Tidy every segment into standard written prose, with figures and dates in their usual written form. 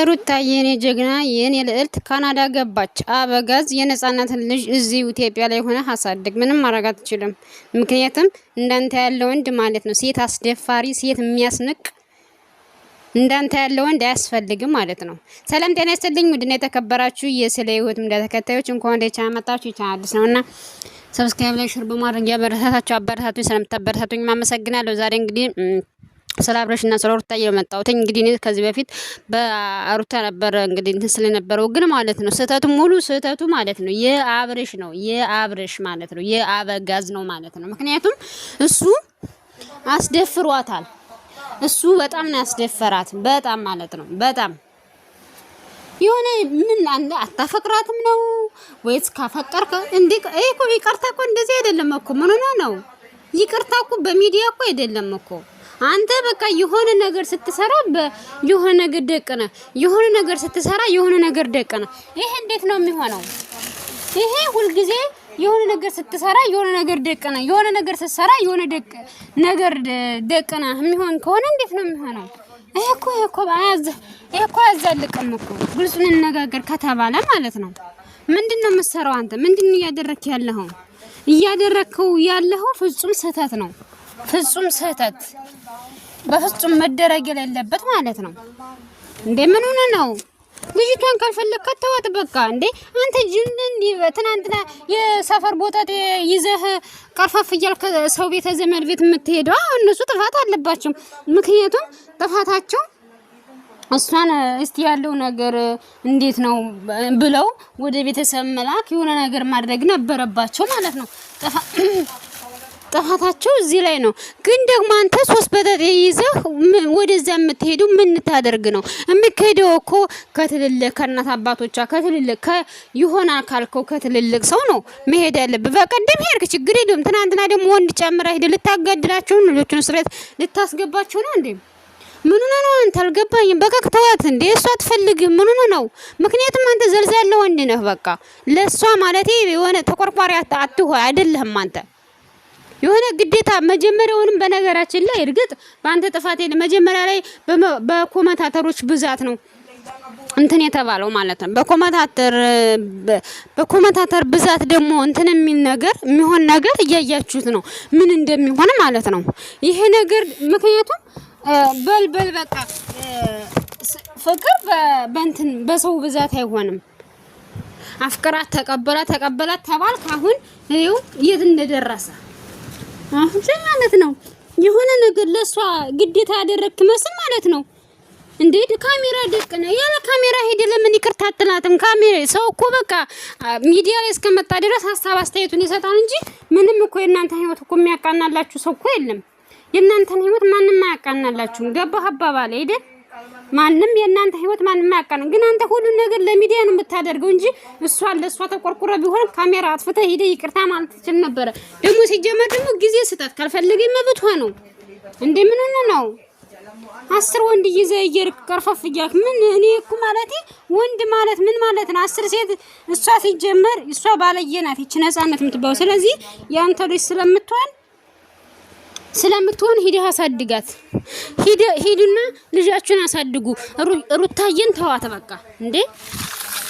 ሩታዬ የኔ ጀግና የኔ ልዕልት ካናዳ ገባች። አበጋዝ የነጻነትን ልጅ እዚህ ኢትዮጵያ ላይ ሆነ አሳድግ። ምንም ማድረግ አትችልም። ምክንያቱም እንዳንተ ያለ ወንድ ማለት ነው ሴት አስደፋሪ፣ ሴት የሚያስንቅ እንዳንተ ያለ ወንድ አያስፈልግም ማለት ነው። ሰላም ጤና ይስጥልኝ። ውድና የተከበራችሁ የስለ ህይወት ተከታዮች እንኳን ወደ ቻናል መጣችሁ። ቻናል አዲስ ነውና ሰብስክራይብ ላይ ሼር በማድረግ ያበረታታችሁ አበረታቱኝ። ስለምታበረታቱኝ ማመሰግናለሁ። ዛሬ እንግዲህ ስለ አብረሽና ስለ ሩታ የመጣሁት እንግዲህ እኔ ከዚህ በፊት በሩታ ነበር እንግዲህ እንትን ስለነበረው ግን ማለት ነው ስህተቱ ሙሉ ስህተቱ ማለት ነው የአብረሽ ነው የአብረሽ ማለት ነው የአበጋዝ ነው ማለት ነው። ምክንያቱም እሱ አስደፍሯታል። እሱ በጣም ነው ያስደፈራት በጣም ማለት ነው። በጣም የሆነ ምን አንተ አታፈቅራትም ነው ወይስ ካፈቀርክ እንዴ? እኮ ይቅርታ እኮ እንደዚህ አይደለም እኮ ምን ሆነ ነው? ይቅርታ እኮ በሚዲያ እኮ አይደለም እኮ አንተ በቃ የሆነ ነገር ስትሰራ የሆነ ነገር ደቀነ የሆነ ነገር ስትሰራ የሆነ ነገር ደቀነ። ይሄ እንዴት ነው የሚሆነው? ይሄ ሁሉ ጊዜ የሆነ ነገር ስትሰራ የሆነ ነገር ደቀነ የሆነ ነገር ስትሰራ የሆነ ነገር ደቀነ የሚሆን ከሆነ እንዴት ነው የሚሆነው? ይሄ እኮ ያዛልቅም እኮ ግልጹን እንነጋገር ከተባለ ማለት ነው። ምንድነው የምትሰራው አንተ? ምንድነው እያደረክ ያለኸው? እያደረከው ያለኸው ፍጹም ስህተት ነው። ፍጹም ስህተት በፍጹም መደረግ የሌለበት ማለት ነው። እንዴ ምን ሆነ ነው? ልጅቷን ካልፈለክ ተዋት በቃ። እንዴ አንተ ጅን እንዴ ትናንትና የሰፈር ቦታ ይዘህ ቀርፋፍ እያልክ ሰው ቤተ ዘመድ ቤት የምትሄደው እነሱ ጥፋት አለባቸው። ምክንያቱም ጥፋታቸው እሷን እስቲ ያለው ነገር እንዴት ነው ብለው ወደ ቤተሰብ መላክ የሆነ ነገር ማድረግ ነበረባቸው ማለት ነው። ጥፋታቸው እዚህ ላይ ነው። ግን ደግሞ አንተ ሶስት በጠጤ ይዘህ ወደዛ የምትሄደው ምን ታደርግ ነው? የምትሄደው እኮ ከትልልቅ ከእናት አባቶቿ ከትልልቅ ይሆናል ካልከው ከትልልቅ ሰው ነው መሄድ ያለብህ። በቀደም ሄድክ ችግር የለውም። ትናንትና ደግሞ ወንድ ጨምራ ሄደ ልታጋድላቸው ነው፣ ልጆቹን እስራት ልታስገባቸው ነው እንዴ? ምን ሆነ ነው? አንተ አልገባኝም። በቃ ተዋት እንዴ። እሷ አትፈልግም። ምን ሆነ ነው? ምክንያቱም አንተ ዘልዛለ ወንድ ነህ። በቃ ለሷ ማለት የሆነ ተቆርቋሪ አትሆን አይደለህም አንተ የሆነ ግዴታ መጀመሪያውንም በነገራችን ላይ እርግጥ በአንተ ጥፋት የለም። መጀመሪያ ላይ በኮመንታተሮች ብዛት ነው እንትን የተባለው ማለት ነው። በኮመንታተር ብዛት ደግሞ እንትን የሚሆን ነገር እያያችሁት ነው ምን እንደሚሆን ማለት ነው ይሄ ነገር። ምክንያቱም በልበል በቃ ፍቅር በእንትን በሰው ብዛት አይሆንም። አፍቅራት ተቀበላት ተባልክ። አሁን ይኸው የት እንደደረሰ አሁን ማለት ነው። የሆነ ነገር ለሷ ግዴታ ያደረክ መስል ማለት ነው። እንዴ ካሜራ ደቅነ ያለ ካሜራ ሄደ ለምን ይቅርታ አትላትም? ካሜራ ሰው እኮ በቃ ሚዲያ ላይ እስከመጣ ድረስ ሀሳብ አስተያየቱን ይሰጣል እንጂ ምንም እኮ የእናንተ ህይወት እኮ የሚያቃናላችሁ ሰው እኮ የለም። የእናንተን ህይወት ማንንም አያቃናላችሁም። ገባህ አባባል አይደል? ማንንም የእናንተ ህይወት ማንንም አያቃናም። ግን አንተ ሁሉ ነገር ለሚዲያ ነው የምታደርገው እንጂ ለሷ ተቆርቁረ ቢሆን ካሜራ አጥፍተህ ሄደ ይቅርታ ማለት ትችል ነበር። ደግሞ ሲጀመር ደግሞ ጊዜ ስጣት። ካልፈለገ መብቷ ነው። እንዴ ምን ሆነ ነው? 10 ወንድ ይዘህ እየርክ ቀርፈፍ እያልክ ምን? እኔ እኮ ማለቴ ወንድ ማለት ምን ማለት ነው? 10 ሴት እሷ ሲጀመር እሷ ባለየ ናት ይች ነጻነት የምትባው። ስለዚህ ያንተ ልጅ ስለምትሆን ሂደህ አሳድጋት። ሂዱና ልጃችሁን አሳድጉ። ሩታዬን ተዋት በቃ። እንዴ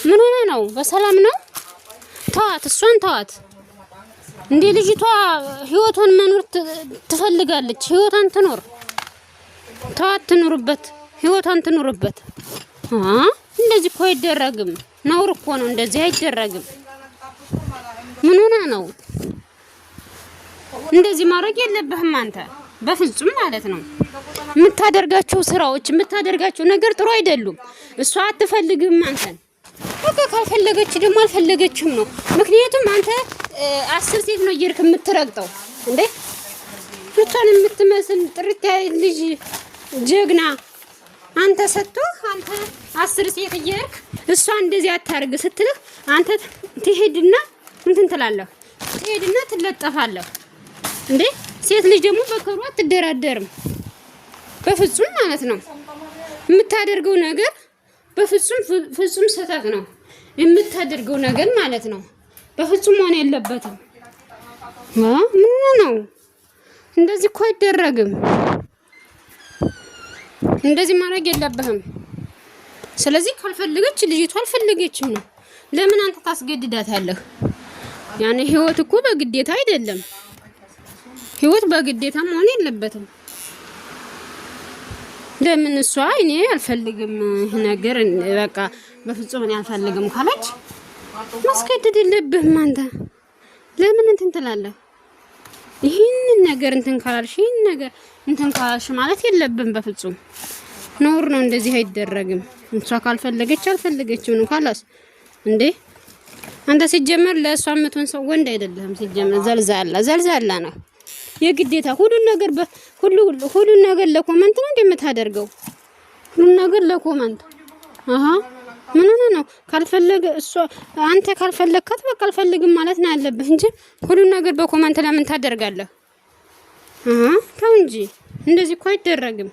ምን ሆነ ነው? በሰላም ነው? ተዋት፣ እሷን ተዋት። እንዴ ልጅቷ ህይወቷን መኖር ትፈልጋለች። ህይወቷን ትኖር። ተዋት፣ ትኖርበት፣ ህይወቷን ትኖርበት። እንደዚህ እኮ አይደረግም። ነውር እኮ ነው። እንደዚህ አይደረግም። ምን ሆነ ነው? እንደዚህ ማድረግ የለብህም አንተ በፍጹም ማለት ነው። የምታደርጋቸው ስራዎች የምታደርጋቸው ነገር ጥሩ አይደሉም። እሷ አትፈልግም አንተን። በቃ ካልፈለገች ደግሞ አልፈለገችም ነው። ምክንያቱም አንተ 10 ሴት ነው እየርክ የምትረግጠው እንዴ? እሷን የምትመስል ጥርት ያለ ልጅ ጀግና አንተ አንተ 10 ሴት እየርክ እሷ እንደዚህ አታርግ ስትልህ አንተ ትሄድና እንትን ትላለህ። ትሄድና ትለጠፋለህ እንዴ? ሴት ልጅ ደግሞ በክብሯ አትደራደርም በፍጹም ማለት ነው። የምታደርገው ነገር ፍጹም ስህተት ነው የምታደርገው ነገር ማለት ነው። በፍጹም ሆነ የለበትም። ምን ነው? እንደዚህ እኮ አይደረግም። እንደዚህ ማድረግ የለብህም። ስለዚህ ካልፈለገች ልጅቷ አልፈለገችም ነው። ለምን አንተ ታስገድዳታለህ? ያኔ ህይወት እኮ በግዴታ አይደለም። ህይወት በግዴታ መሆን የለበትም። ለምን እሷ እኔ አልፈልግም ነገር በቃ በፍጹም እኔ አልፈልግም ካለች ማስገደድ የለብህም አንተ። ለምን እንትን ትላለህ? ይሄን ነገር እንትን ካላልሽ ይሄን ነገር እንትን ካላልሽ ማለት የለብህም በፍጹም ኖር ነው። እንደዚህ አይደረግም። እሷ ካልፈለገች አልፈለገችም ነው ካላስ እንዴ አንተ ሲጀመር ለእሷ የምትሆን ሰው ወንድ አይደለም። ሲጀመር ዘልዛላ ነው። የግዴታ ሁሉን ነገር ለኮመንት ነው እንደምታደርገው። ሁሉን ነገር ለኮመንት ምን ነው? ካልፈለገ እሷ አንተ ካልፈለግካት በቃ አልፈልግም ማለት ነው ያለብህ እንጂ ሁሉን ነገር በኮመንት ለምን ታደርጋለህ? ተው እንጂ እንደዚህ እኮ አይደረግም።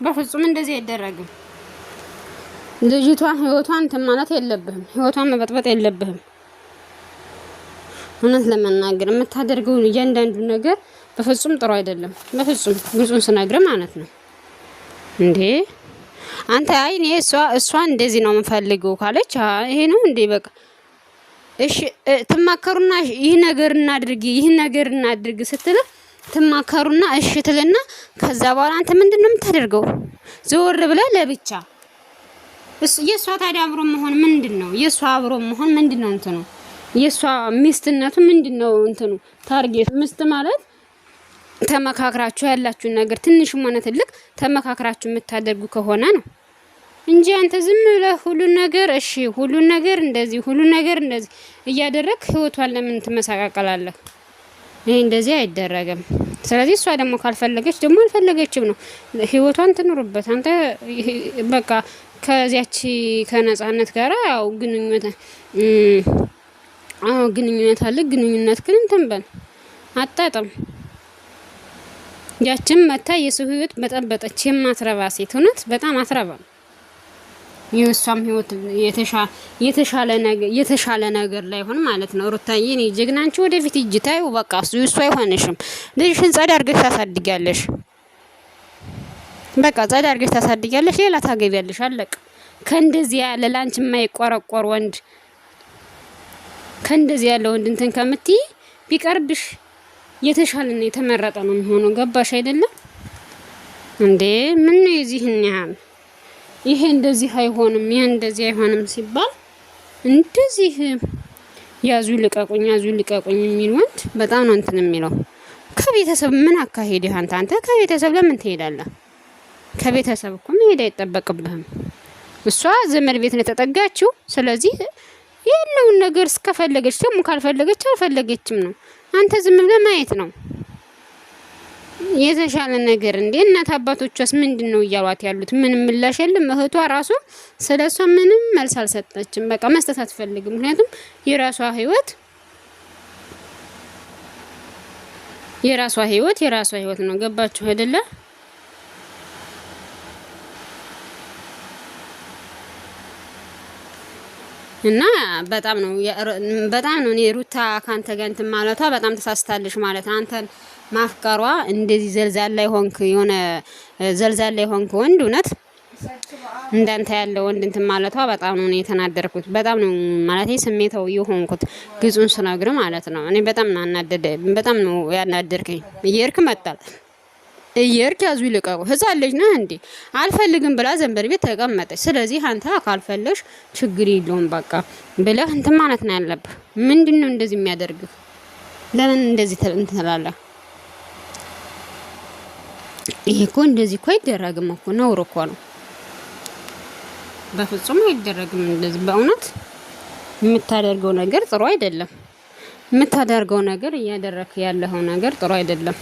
በፍጹም እንደዚህ አይደረግም። ልጅቷን ህይወቷን እንትን ማለት የለብህም። ህይወቷን መበጥበጥ የለብህም። እውነት ለመናገር የምታደርገው እያንዳንዱ ነገር በፍጹም ጥሩ አይደለም። በፍጹም ግልጹን ስነግር ማለት ነው እንዴ አንተ አይ እኔ እሷ እንደዚህ ነው የምፈልገው ካለች ይሄ ነው እንዴ በቃ እሺ ትማከሩና ይሄ ነገር እናድርግ ስትል ትማከሩና እሺ ትልና ከዛ በኋላ አንተ ምንድነው የምታደርገው? ዘወር ብለህ ለብቻ የሷ ታዲያ አብሮ መሆን ምንድነው? የሷ አብሮ መሆን ምንድነው እንትኑ? የሷ ሚስትነቱ ምንድነው እንትኑ? ታርጌት ሚስት ማለት ተመካክራችሁ ያላችሁ ነገር ትንሽም ሆነ ትልቅ ተመካክራችሁ የምታደርጉ ከሆነ ነው እንጂ አንተ ዝም ብለህ ሁሉን ነገር እንደዚህ እያደረክ ህይወቷን ለምን ትመሳቃቀላለህ? ይሄ እንደዚህ አይደረግም። ስለዚህ እሷ ደግሞ ካልፈለገች ደግሞ አልፈለገችም ነው። ህይወቷን ትኖርበት። አንተ በቃ ከዚያች ከነጻነት ጋር ያው ግንኙነት አለ። ግንኙነት ግን እንትን በል አጣጣም። ያችን መታ የሰው ህይወት በጠበጠች የማትረባ ሴት እውነት በጣም አትረባ። የሷም ህይወት የተሻለ ነገር ላይ ሆነ ማለት ነው። ሩታዬ እኔ ጀግናንቺ ወደፊት እጅታዩ በቃ እሱ አይሆንሽም። ልጅሽን ጸዳ አድርገሽ ታሳድጊያለሽ። በቃ ጸዳ አድርገሽ ታሳድጊያለሽ። ሌላ ታገቢያለሽ። አለቅ ከእንደዚህ ያለ ላንቺ የማይቆረቆር ወንድ ከእንደዚህ ያለ ወንድ እንትን ከምትይ ቢቀርብሽ የተሻለና የተመረጠ ነው የሚሆነው። ገባሽ አይደለም እንዴ? ምን ነው የዚህን ያህል ይሄ እንደዚህ አይሆንም ይሄ እንደዚህ አይሆንም ሲባል እንደዚህ ያዙ ልቀቁኝ የሚል ወንድ በጣም ነው እንትን የሚለው። ከቤተሰብ ምን አካሄድ አንተ ከቤተሰብ ለምን ትሄዳለህ? ከቤተሰብ እኮ መሄድ አይጠበቅብህም። እሷ ዘመድ ቤት ነው ተጠጋችው። ስለዚህ ያለውን ነገር እስከፈለገች ደግሞ ካልፈለገች አልፈለገችም ነው። አንተ ዝም ብለህ ማየት ነው የተሻለ ነገር። እንዴ እናት አባቶቿስ ምንድነው እያሏት ያሉት? ምንም ምላሽ የለም። እህቷ ራሱ ስለሷ ምንም መልስ አልሰጠችም። በቃ መስጠት አትፈልግም። ምክንያቱም የራሷ ህይወት ነው። ገባችሁ አይደለ? እና በጣም ነው እኔ ሩታ ካንተ ጋር እንትን ማለቷ በጣም ተሳስታለሽ ማለት አንተን ማፍቀሯ እንደዚህ ዘልዛላ ይሆንክ ወንድ እውነት እንዳንተ ያለ ወንድ እንትን ማለቷ በጣም ነው የተናደርኩት። በጣም ነው ማለት ስሜታው የሆንኩት ግጹን ስነግር ማለት ነው። እኔ በጣም ነው ያናደርከኝ። እየርክ ያዙ ይልቀቁ። ህፃን ልጅ ነህ እንዴ? አልፈልግም ብላ ዘንበር ቤት ተቀመጠች። ስለዚህ አንተ ካልፈለሽ ችግር የለውም በቃ ብለህ እንትን ማለት ነው ያለብህ። ምንድነው እንደዚህ የሚያደርግህ? ለምን እንደዚህ ትላለህ? ይሄ እኮ እንደዚህ እኮ አይደረግም እኮ ነውር እኮ ነው። በፍጹም አይደረግም እንደዚህ። በእውነት የምታደርገው ነገር ጥሩ አይደለም። የምታደርገው ነገር እያደረክ ያለው ነገር ጥሩ አይደለም።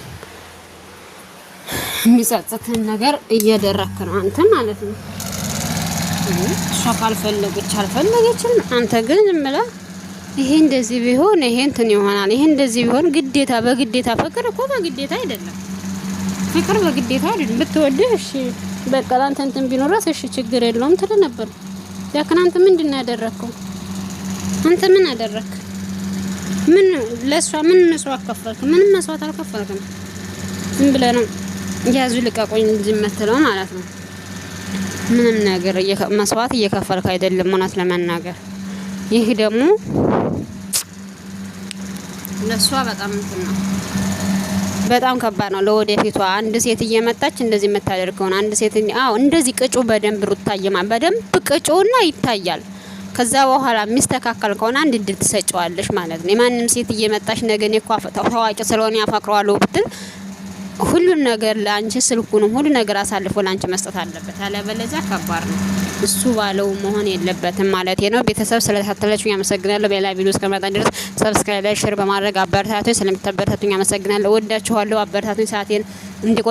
የሚጸጽትን ነገር እያደረክ ነው አንተ ማለት ነው። እሷ አልፈለገችም። አንተ ግን ዝም ብለህ ይሄ እንደዚህ ቢሆን ይሄ እንትን ይሆናል፣ ይሄ እንደዚህ ቢሆን በግዴታ ፍቅር እኮ በግዴታ አይደለም። ፍቅር በግዴታ አይደለም። ብትወድህ እሺ በቃ አንተ እንትን ቢኖርስ እሺ ችግር የለውም ትል ነበር። ያከና አንተ ምንድነው ያደረከው? አንተ ምን አደረክ? ምን ለሷ ምን መስዋዕት ከፈልክ? ምንም መስዋዕት አልከፈልክም። ዝም ብለህ ነው ያዙ ልቀቁኝ እንጂ መተለው ማለት ነው። ምንም ነገር መስዋዕት እየከፈልክ አይደለም እውነት ለመናገር። ይህ ደግሞ ለሷ በጣም እንትን ነው፣ በጣም ከባድ ነው ለወደፊቷ። አንድ ሴት እየመጣች እንደዚህ የምታደርገውን አንድ ሴት እንደዚህ ቅጩ በደንብ ሩታየማ በደንብ ቅጩና ይታያል። ከዛ በኋላ የሚስተካከል ከሆነ አንድ እድል ትሰጪዋለሽ ማለት ነው። የማንም ሴት እየመጣች ነገ እኔ እኮ ታዋቂ ስለሆነ ያፈቅረዋለሁ ብትል ሁሉን ነገር ለአንቺ ስልኩንም ሁሉ ነገር አሳልፎ ለአንቺ መስጠት አለበት። አለበለዚያ ከባድ ነው። እሱ ባለው መሆን የለበትም ማለት ነው። ቤተሰብ ስለተከታተላችሁ ያመሰግናለሁ። በሌላ ቪዲዮ እስከመጣ ድረስ ሰብስክራይብ፣ ሼር በማድረግ አበረታቱኝ። ስለምታበረታቱኝ ያመሰግናለሁ። ወዳችኋለሁ። አበረታቱኝ። ሰዓቴን እንዲቆ